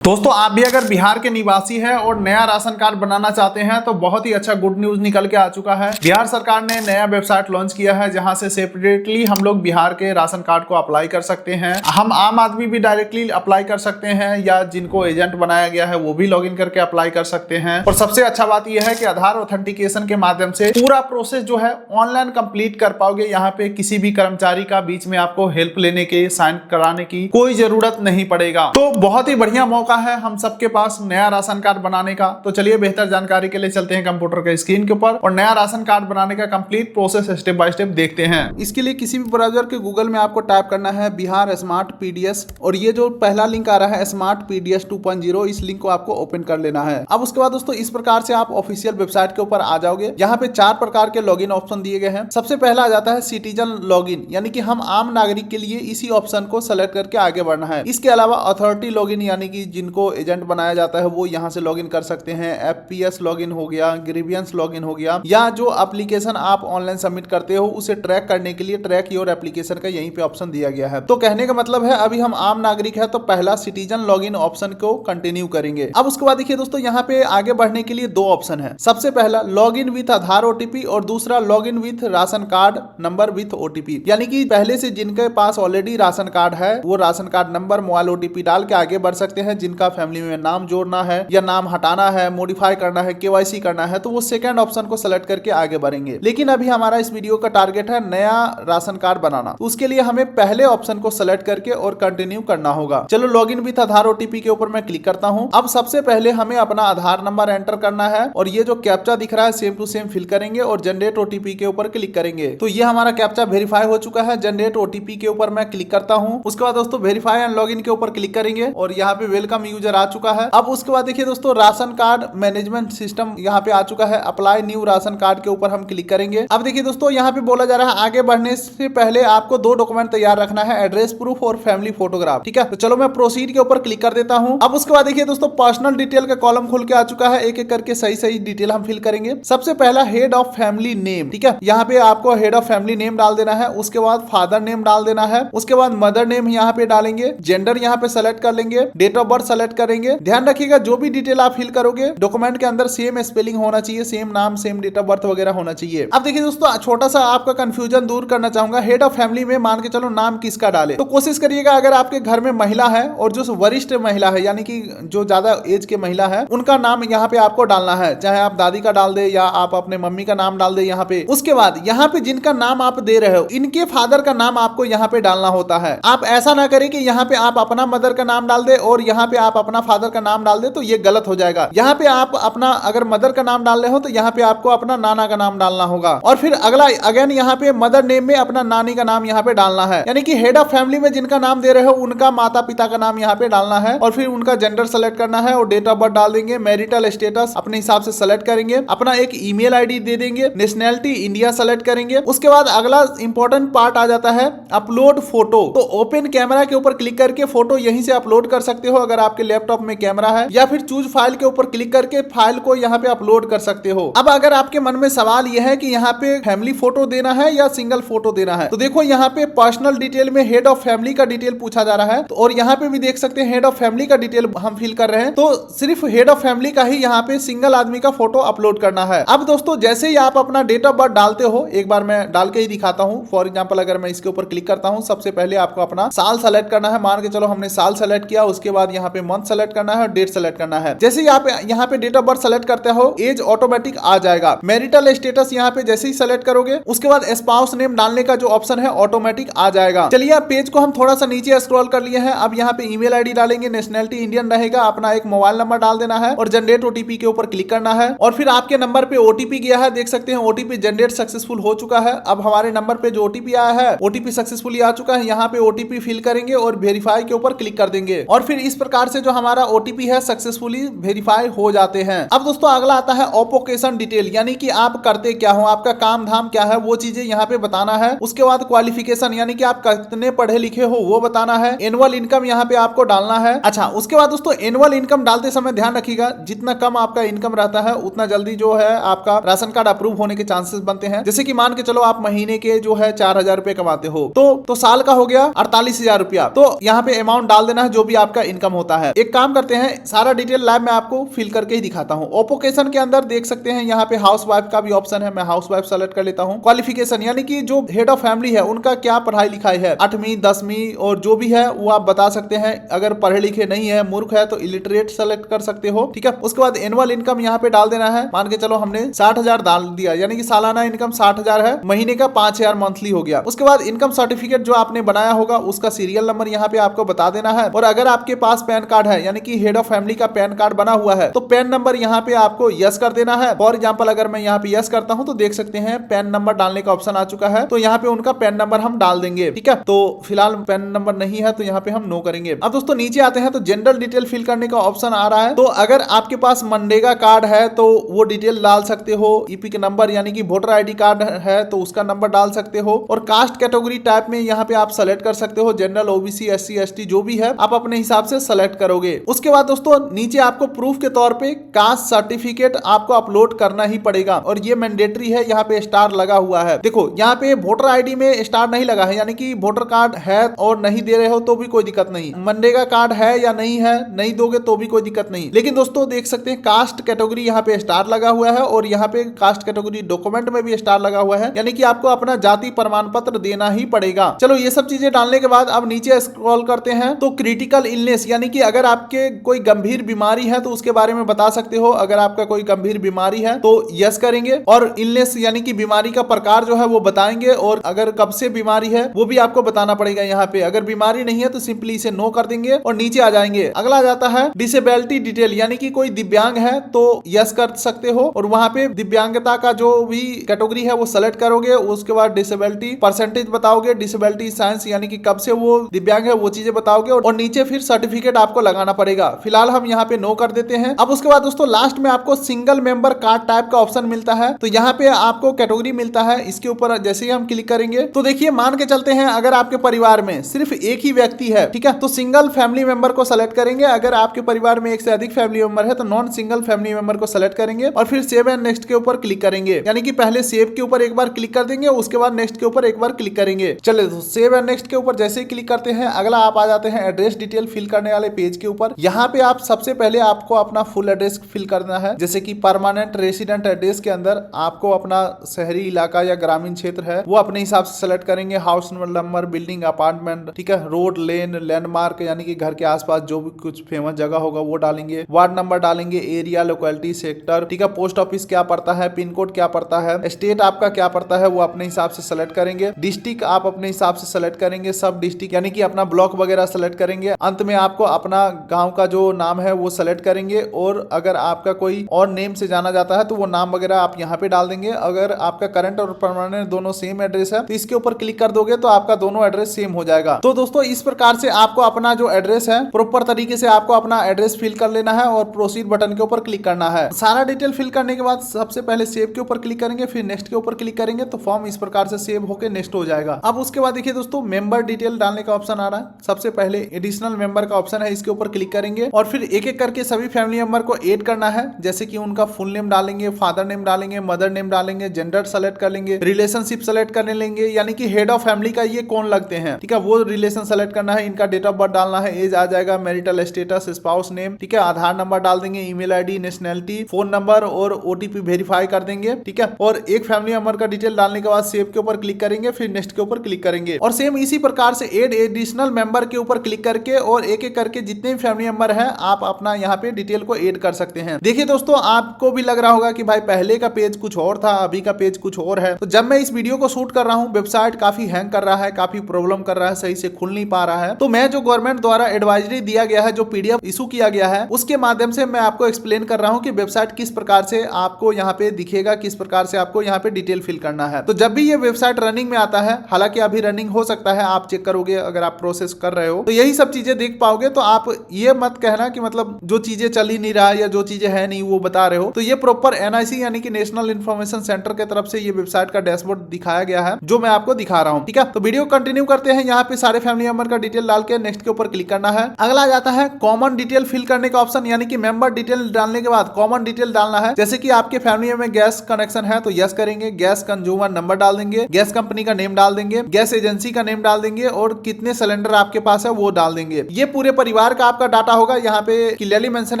दोस्तों आप भी अगर बिहार के निवासी हैं और नया राशन कार्ड बनाना चाहते हैं तो बहुत ही अच्छा गुड न्यूज निकल के आ चुका है। बिहार सरकार ने नया वेबसाइट लॉन्च किया है जहां से सेपरेटली हम लोग बिहार के राशन कार्ड को अप्लाई कर सकते हैं। हम आम आदमी भी डायरेक्टली अप्लाई कर सकते हैं या जिनको एजेंट बनाया गया है वो भी लॉगिन करके अप्लाई कर सकते हैं। और सबसे अच्छा बात यह है कि आधार ऑथेंटिकेशन के माध्यम से पूरा प्रोसेस जो है ऑनलाइन कंप्लीट कर पाओगे। यहाँ पे किसी भी कर्मचारी का बीच में आपको हेल्प लेने के, साइन कराने की कोई जरूरत नहीं पड़ेगा। तो बहुत ही बढ़िया मौका है हम सबके पास नया राशन कार्ड बनाने का। तो चलिए बेहतर जानकारी के लिए चलते हैं कंप्यूटर के स्क्रीन के ऊपर और नया राशन कार्ड बनाने का complete process step by step देखते हैं। इसके लिए किसी भी ब्राउजर के गूगल में आपको टाइप करना है बिहार स्मार्ट पीडीएस और ये जो पहला लिंक आ रहा है स्मार्ट पीडीएस 2.0, इस लिंक को आपको ओपन कर लेना है। अब उसके बाद दोस्तों इस प्रकार से आप ऑफिशियल वेबसाइट के ऊपर आ जाओगे। यहाँ पे 4 प्रकार के लॉगिन ऑप्शन दिए गए हैं। सबसे पहला आ जाता है सिटीजन लॉगिन, यानी कि हम आम नागरिक के लिए इसी ऑप्शन को सेलेक्ट करके आगे बढ़ना है। इसके अलावा अथॉरिटी लॉगिन, यानी कि जिनको एजेंट बनाया जाता है वो यहां से लॉगिन कर सकते हैं। एफपीएस लॉगिन हो गया, ग्रीवियंस लॉगिन हो गया, या जो एप्लीकेशन आप ऑनलाइन सबमिट करते हो उसे ट्रैक करने के लिए ट्रैक योर एप्लीकेशन का यहीं पे ऑप्शन दिया गया है। तो कहने का मतलब है अभी हम आम नागरिक है तो पहला सिटीजन लॉगिन ऑप्शन को कंटिन्यू करेंगे। अब उसके बाद देखिए दोस्तों यहाँ पे आगे बढ़ने के लिए 2 ऑप्शन है। सबसे पहला लॉगिन विथ आधार ओटीपी और दूसरा login with ration card number with OTP, यानी कि पहले से जिनके पास ऑलरेडी राशन कार्ड है वो ration card number, mobile OTP डाल के आगे बढ़ सकते हैं। जिनका फैमिली में नाम जोड़ना है या नाम हटाना है, मॉडिफाई करना है, केवाईसी करना है तो वो सेकंड ऑप्शन को सेलेक्ट करके आगे बढ़ेंगे। लेकिन अभी हमारा इस वीडियो का टारगेट है नया राशन कार्ड बनाना, तो उसके लिए हमें पहले ऑप्शन को सेलेक्ट करके और कंटिन्यू करना होगा। चलो लॉगिन विथ आधार ओटीपी के ऊपर मैं क्लिक करता हूं। अब सबसे पहले हमें अपना आधार नंबर एंटर करना है और ये जो कैप्चा दिख रहा है सेम टू सेम फिल करेंगे और जनरेट ओटीपी के ऊपर क्लिक करेंगे। तो ये हमारा कैप्चा वेरीफाई हो चुका है। जनरेट ओटीपी के ऊपर मैं क्लिक करता हूं। उसके बाद दोस्तों वेरीफाई एंड लॉगिन के ऊपर क्लिक करेंगे और यहाँ पे वेलकम यूजर आ चुका है। अब उसके बाद देखिए दोस्तों राशन कार्ड मैनेजमेंट सिस्टम यहाँ पे आ चुका है। अप्लाई न्यू राशन कार्ड के ऊपर हम क्लिक करेंगे। अब देखिए दोस्तों यहाँ पे बोला जा रहा है आगे बढ़ने से पहले आपको 2 डॉक्यूमेंट तैयार रखना है, एड्रेस प्रूफ और फैमिली फोटोग्राफ। ठीक है, तो चलो मैं प्रोसीड के ऊपर क्लिक कर देता हूँ। अब उसके बाद देखिए दोस्तों पर्सनल डिटेल का कॉलम खुल के आ चुका है। एक एक करके सही डिटेल हम फिल करेंगे। सबसे पहला हेड ऑफ फैमिली नेम, ठीक है, यहाँ पे आपको हेड ऑफ फैमिली नेम डाल देना है। उसके बाद फादर नेम डाल देना है। उसके बाद मदर नेम यहाँ पे डालेंगे। जेंडर यहाँ पे सेलेक्ट कर लेंगे। डेट ऑफ बर्थ सेलेक्ट करेंगे। ध्यान रखिएगा जो भी डिटेल आप फिल करोगे डॉक्यूमेंट के अंदर सेम स्पेलिंग होना चाहिए, सेम नाम, सेम डेट ऑफ बर्थ वगैरह होना चाहिए। अब देखिए दोस्तों छोटा सा आपका कंफ्यूजन दूर करना चाहूंगा। हेड ऑफ फैमिली में मान के चलो नाम किसका डाले, तो कोशिश करिएगा अगर आपके घर में महिला है और जो वरिष्ठ महिला है यानी कि जो ज्यादा एज के महिला है उनका नाम यहाँ पे आपको डालना है। चाहे आप दादी का डाल दे या आप अपने मम्मी का नाम डाल दे यहाँ पे। उसके बाद यहाँ पे जिनका नाम आप दे रहे हो इनके फादर का नाम आपको यहाँ पे डालना होता है। आप ऐसा ना करें कि यहाँ पे आप अपना मदर का नाम डाल दे और यहाँ पे आप अपना फादर का नाम डाल दे, तो ये गलत हो जाएगा। यहाँ पे आप अपना अगर मदर का नाम डाल रहे हो तो यहाँ पे आपको अपना नाना का नाम डालना होगा और फिर अगला अगेन यहाँ पे मदर नेम में अपना नानी का नाम यहाँ पे डालना है। यानी कि हेड ऑफ फैमिली में जिनका नाम दे रहे हो उनका माता पिता का नाम यहाँ पे डालना है और फिर उनका जेंडर सेलेक्ट करना है और डेट ऑफ बर्थ डाल देंगे। मैरिटल स्टेटस अपने हिसाब से सेलेक्ट करेंगे। अपना एक ईमेल आईडी दे देंगे। नेशनैलिटी इंडिया सेलेक्ट करेंगे। उसके बाद अगला इंपॉर्टेंट पार्ट आ जाता है अपलोड फोटो। तो ओपन कैमरा के ऊपर क्लिक करके फोटो यहीं से अपलोड कर सकते हो अगर आपके लैपटॉप में कैमरा है, या फिर चूज फाइल के ऊपर क्लिक करके फाइल को यहाँ पे अपलोड कर सकते हो। अब अगर आपके मन में सवाल यह है कि यहाँ पे फैमिली फोटो देना है या सिंगल फोटो देना है, तो देखो यहाँ पे पर्सनल डिटेल में हेड ऑफ फैमिली का डिटेल पूछा जा रहा है तो और यहाँ पे भी देख सकते हैं हेड ऑफ फैमिली का डिटेल हम फिल कर रहे हैं। तो सिर्फ हेड ऑफ फैमिली का ही यहाँ पे सिंगल आदमी का फोटो अपलोड करना है। अब दोस्तों जैसे ही आप अपना डेट ऑफ बर्थ डालते हो, एक बार मैं डाल के ही दिखाता हूँ। फॉर एग्जाम्पल अगर मैं इसके ऊपर क्लिक करता हूँ, सबसे पहले आपको अपना साल सेलेक्ट करना है। मान के चलो हमने साल सेलेक्ट किया, उसके बाद यहाँ पे मंथ सेलेक्ट करना है और डेट सेलेक्ट करना है। जैसे ही आप यहाँ पे डेट ऑफ बर्थ सेलेक्ट करते हो एज ऑटोमेटिक आ जाएगा। मैरिटल स्टेटस यहाँ पे जैसे ही सेलेक्ट करोगे उसके बाद स्पाउस नेम डालने का जो ऑप्शन है ऑटोमेटिक आ जाएगा। चलिए आप पेज को हम थोड़ा सा नीचे स्क्रॉल कर लिए हैं। अब यहाँ पे ईमेल आईडी डालेंगे, नेशनैलिटी इंडियन रहेगा, अपना एक मोबाइल नंबर डाल देना है और जनरेट ओटीपी के ऊपर क्लिक करना है और फिर आपके नंबर पे ओटीपी गया है। देख सकते हैं ओटीपी जनरेट सक्सेसफुल हो चुका है। अब हमारे नंबर पे जो ओटीपी आया है ओटीपी सक्सेसफुली आ चुका है। यहाँ पे ओटीपी फिल करेंगे और वेरीफाई के ऊपर क्लिक कर देंगे और फिर इस प्रकार से जो हमारा ओटीपी है सक्सेसफुली वेरीफाई हो जाते हैं। अब दोस्तों अगला आता है ऑक्यूपेशन डिटेल, यानी कि आप करते क्या हो, आपका काम धाम क्या है वो चीजें यहाँ पे बताना है। उसके बाद क्वालिफिकेशन यानी कि आप कितने पढ़े लिखे हो वो बताना है। एनुअल इनकम यहाँ पे आपको डालना है। अच्छा, उसके बाद दोस्तों एनुअल इनकम डालते समय ध्यान रखिएगा जितना कम आपका इनकम रहता है उतना जल्दी जो है आपका राशन कार्ड अप्रूव होने के चांसेस बनते हैं। जैसे कि मान के चलो आप महीने के जो है 4,000 रुपए कमाते हो तो साल का हो गया 48,000 रुपया। तो यहाँ पे अमाउंट डाल देना है जो भी आपका इनकम होता होता है। एक काम करते हैं, सारा डिटेल लाइव मैं आपको फिल करके ही दिखाता हूँ। ओपोकेशन के अंदर देख सकते हैं यहाँ पे हाउस वाइफ का भी ऑप्शन है, मैं हाउस वाइफ सेलेक्ट कर लेता हूँ। क्वालिफिकेशन यानी कि जो हेड ऑफ फैमिली है उनका क्या पढ़ाई लिखाई है, 8वीं 10वीं और जो भी है वो आप बता सकते हैं। अगर पढ़े लिखे नहीं है, मूर्ख है तो इलिटरेट सेलेक्ट कर सकते हो, ठीक है। उसके बाद एनुअल इनकम यहाँ पे डाल देना है। मान के चलो हमने 60,000 डाल दिया, यानी कि सालाना इनकम 60,000 है, महीने का 5,000 मंथली हो गया। उसके बाद इनकम सर्टिफिकेट जो आपने बनाया होगा उसका सीरियल नंबर यहाँ पे आपको बता देना है। और अगर आपके पास पैन कार्ड है, यानी कि हेड ऑफ फैमिली का पैन कार्ड बना हुआ है, तो पैन नंबर यहाँ पे आपको यस कर देना है। फॉर एग्जाम्पल अगर मैं यहाँ पे यस करता हूँ तो देख सकते हैं पैन नंबर डालने का ऑप्शन आ चुका है, तो यहाँ पे उनका पैन नंबर हम डाल देंगे, ठीक है। तो फिलहाल पैन नंबर नहीं है तो यहाँ पे हम नो करेंगे। अब दोस्तों नीचे आते हैं तो जनरल डिटेल फिल करने का ऑप्शन आ रहा है। तो अगर आपके पास मनरेगा कार्ड है तो वो डिटेल डाल सकते हो। ईपी के नंबर यानी कि वोटर आईडी कार्ड है तो उसका नंबर डाल सकते हो। और कास्ट कैटेगरी टाइप में यहाँ पे आप सेलेक्ट कर सकते हो, जनरल, ओबीसी, एससी, एसटी जो भी है आप अपने हिसाब से सेलेक्ट करोगे। उसके बाद दोस्तों नीचे आपको प्रूफ के तौर पे कास्ट सर्टिफिकेट आपको अपलोड करना ही पड़ेगा और ये मैंडेटरी है। यहाँ पे स्टार लगा हुआ है, देखो यहाँ पे वोटर आईडी में स्टार नहीं लगा है, यानी कि वोटर कार्ड है और नहीं दे रहे हो तो भी कोई दिक्कत नहीं। मनरेगा कार्ड है या नहीं है, नहीं दोगे तो भी कोई दिक्कत नहीं। लेकिन दोस्तों देख सकते हैं कास्ट कैटेगरी यहाँ पे स्टार लगा हुआ है और यहाँ पे कास्ट कैटेगरी डॉक्यूमेंट में भी स्टार लगा हुआ है, यानी कि आपको अपना जाति प्रमाण पत्र देना ही पड़ेगा। चलो ये सब चीजें डालने के बाद अब नीचे स्क्रॉल करते हैं तो क्रिटिकल इलनेस यानी कि अगर आपके कोई गंभीर बीमारी है तो उसके बारे में बता सकते हो। अगर आपका कोई गंभीर बीमारी है तो यस करेंगे और इलनेस यानी कि बीमारी का प्रकार जो है वो बताएंगे और अगर कब से बीमारी है वो भी आपको बताना पड़ेगा यहाँ पे। अगर बीमारी नहीं है तो सिंपली इसे नो कर देंगे और नीचे आ जाएंगे। अगला जाता है डिसेबिलिटी डिटेल, यानी कि कोई दिव्यांग है तो यस कर सकते हो और वहां पे दिव्यांगता का जो भी कैटेगरी है वो सेलेक्ट करोगे। उसके बाद डिसेबिलिटी परसेंटेज बताओगे, डिसेबिलिटी साइंस यानी कि कब से वो दिव्यांग है वो चीजें बताओगे और नीचे फिर सर्टिफिकेट आपको लगाना पड़ेगा। फिलहाल हम यहाँ पे नो कर देते हैं। अब उसके बाद दोस्तों लास्ट में आपको सिंगल मेंबर कार्ड टाइप का ऑप्शन मिलता है, तो यहाँ पे आपको कैटेगरी मिलता है। इसके ऊपर जैसे ही हम क्लिक करेंगे तो देखिए मान के चलते हैं अगर आपके परिवार में सिर्फ एक ही व्यक्ति है, ठीक है, तो सिंगल फैमिली मेंबर को सेलेक्ट करेंगे। अगर आपके परिवार में एक से अधिक फैमिली मेंबर है तो नॉन सिंगल फैमिली मेंबर को सेलेक्ट करेंगे और फिर सेव एंड नेक्स्ट के ऊपर क्लिक करेंगे, यानी कि पहले सेव के ऊपर एक बार क्लिक कर देंगे, उसके बाद नेक्स्ट के ऊपर एक बार क्लिक करेंगे। चलिए तो सेव एंड नेक्स्ट के ऊपर जैसे ही क्लिक करते हैं अगला आप आ जाते हैं एड्रेस डिटेल फिल करने वाले पेज के ऊपर। यहाँ पे आप सबसे पहले आपको अपना फुल एड्रेस फिल करना है, जैसे कि परमानेंट रेसिडेंट एड्रेस के अंदर आपको अपना शहरी इलाका या ग्रामीण क्षेत्र है वो अपने हिसाब से सेलेक्ट करेंगे। हाउस नंबर, बिल्डिंग, अपार्टमेंट, ठीक है, रोड, लेन, लैंडमार्क यानी कि घर के आसपास जो भी कुछ फेमस जगह होगा वो डालेंगे। वार्ड नंबर डालेंगे, एरिया, लोकेलिटी, सेक्टर, ठीक है, पोस्ट ऑफिस क्या पड़ता है, पिन कोड क्या पड़ता है, स्टेट आपका क्या पड़ता है वो अपने हिसाब से सेलेक्ट करेंगे। डिस्ट्रिक्ट आप अपने हिसाब से सेलेक्ट करेंगे, सब डिस्ट्रिक्ट यानी कि अपना ब्लॉक वगैरह सेलेक्ट करेंगे। अंत में आपको अपना गांव का जो नाम है वो सेलेक्ट करेंगे और अगर आपका कोई और नेम से जाना जाता है तो वो नाम वगैरह आप यहाँ पे डाल देंगे। अगर आपका करंट और परमानेंट दोनों सेम एड्रेस है तो इसके ऊपर क्लिक कर दोगे तो आपका दोनों एड्रेस सेम हो जाएगा। तो दोस्तों इस प्रकार से आपको अपना जो एड्रेस है प्रॉपर तरीके से आपको अपना एड्रेस फिल कर लेना है और प्रोसीड बटन के ऊपर क्लिक करना है। सारा डिटेल फिल करने के बाद सबसे पहले सेव के ऊपर क्लिक करेंगे, फिर नेक्स्ट के ऊपर क्लिक करेंगे तो फॉर्म इस प्रकार से सेव होकर नेक्स्ट हो जाएगा। अब उसके बाद देखिए दोस्तों मेंबर डिटेल डालने का ऑप्शन आ रहा है। सबसे पहले एडिशनल मेंबर का ऑप्शन है, इसके ऊपर क्लिक करेंगे और फिर एक एक करके सभी फैमिली मेंबर को ऐड करना है, जैसे कि उनका फुल नेम डालेंगे, फादर नेम डालेंगे, मदर नेम डालेंगे, जेंडर सेलेक्ट कर लेंगे, रिलेशनशिप सेलेक्ट करने लेंगे, यानी कि हेड ऑफ फैमिली का ये कौन लगते हैं, ठीक है, वो रिलेशन सेलेक्ट करना है, इनका डेट ऑफ बर्थ डालना है, एज आ जाएगा, मैरिटल स्टेटस, स्पाउस नेम, ठीक है, आधार नंबर डाल देंगे, email ID, nationality, phone number और ओटीपी वेरीफाई कर देंगे, ठीक है। और एक फैमिली मेंबर का डिटेल डालने के बाद सेव के ऊपर क्लिक करेंगे, फिर नेक्स्ट के ऊपर क्लिक करेंगे और सेम इसी प्रकार से एड एडिशनल मेंबर के ऊपर क्लिक करके और एक एक करके जितने भी फैमिली मेंबर हैं आप अपना यहाँ पे डिटेल को ऐड कर सकते हैं। देखिए दोस्तों आपको भी लग रहा होगा कि भाई पहले का पेज कुछ और था, अभी का पेज कुछ और है। तो जब मैं इस वीडियो को शूट कर रहा हूँ वेबसाइट काफी हैंग कर रहा है, काफी प्रॉब्लम कर रहा है, सही से खुल नहीं पा रहा है। तो मैं जो गवर्नमेंट द्वारा एडवाइजरी दिया गया है, जो पीडीएफ इशू किया गया है, उसके माध्यम से मैं आपको एक्सप्लेन कर रहा हूँ कि वेबसाइट किस प्रकार से आपको यहाँ पे दिखेगा, किस प्रकार से आपको यहाँ पे डिटेल फिल करना है। तो जब भी ये वेबसाइट रनिंग में आता है, हालांकि अभी रनिंग हो सकता है, आप चेक करोगे अगर आप प्रोसेस कर रहे हो तो यही सब चीजें देख पाओगे। तो आप ये मत कहना कि मतलब जो चीजें चल ही नहीं रहा या जो चीजें है नहीं वो बता रहे हो। तो ये प्रॉपर एनआईसी यानी कि नेशनल इंफॉर्मेशन सेंटर की तरफ से ये वेबसाइट का डैशबोर्ड दिखाया गया है, जो मैं आपको दिखा रहा हूँ, ठीक है। तो वीडियो कंटिन्यू करते हैं। यहाँ पे सारे फैमिली मेंबर का डिटेल डाल के नेक्स्ट के ऊपर क्लिक करना है। अगला जाता है कॉमन डिटेल फिल करने का ऑप्शन, यानी कि मेंबर डिटेल डालने के बाद कॉमन डिटेल डालना है। जैसे कि आपके फैमिली में गैस कनेक्शन है तो यस करेंगे, गैस कंज्यूमर नंबर डाल देंगे, गैस कंपनी का नेम डाल देंगे, गैस एजेंसी का नेम डाल देंगे और कितने सिलेंडर आपके पास है वो डाल देंगे। ये पूरे परिवार परिवार का आपका डाटा होगा, यहाँ पे क्लियरली मेंशन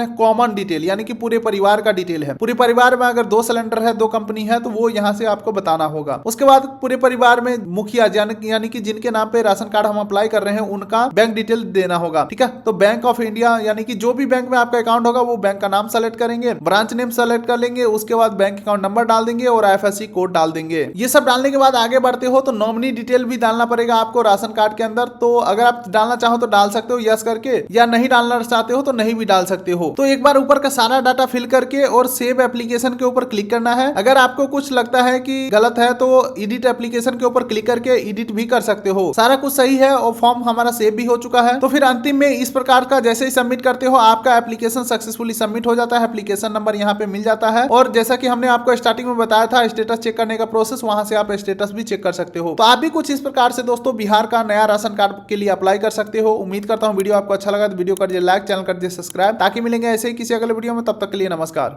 है कॉमन डिटेल, यानी कि पूरे परिवार का डिटेल है। पूरे परिवार में अगर 2 सिलेंडर है, 2 कंपनी है, तो वो यहाँ से आपको बताना होगा। उसके बाद पूरे परिवार में मुखिया यानी कि जिनके नाम पे राशन कार्ड हम अप्लाई कर रहे हैं उनका बैंक डिटेल देना होगा। ठीक है, तो बैंक ऑफ इंडिया यानी कि जो भी बैंक में आपका अकाउंट होगा वो बैंक का नाम सेलेक्ट करेंगे, ब्रांच नेम सेलेक्ट कर लेंगे, उसके बाद बैंक अकाउंट नंबर डाल देंगे और IFSC कोड डाल देंगे। ये सब डालने के बाद आगे बढ़ते हो तो नॉमिनी डिटेल भी डालना पड़ेगा आपको राशन कार्ड के अंदर। तो अगर आप डालना चाहो तो डाल सकते हो यस करके, या नहीं डालना चाहते हो तो नहीं भी डाल सकते हो। तो एक बार ऊपर का सारा डाटा फिल करके और सेव एप्लीकेशन के ऊपर क्लिक करना है। अगर आपको कुछ लगता है कि गलत है तो एडिट एप्लीकेशन के ऊपर क्लिक करके एडिट भी कर सकते हो। सारा कुछ सही है और फॉर्म हमारा सेव भी हो चुका है। तो फिर अंतिम में इस प्रकार का जैसे ही सबमिट करते हो आपका एप्लीकेशन सक्सेसफुली सबमिट हो जाता है। एप्लीकेशन नंबर यहाँ पे मिल जाता है और जैसा कि हमने आपको स्टार्टिंग में बताया था स्टेटस चेक करने का प्रोसेस, वहां से आप स्टेटस भी चेक कर सकते हो। तो आप भी कुछ इस प्रकार से दोस्तों बिहार का नया राशन कार्ड के लिए अप्लाई कर सकते हो। उम्मीद करता हूँ वीडियो आपको अच्छा लगा तो वीडियो कर दिए लाइक, चैनल कर दिए सब्सक्राइब, ताकि मिलेंगे ऐसे ही किसी अगले वीडियो में। तब तक के लिए नमस्कार।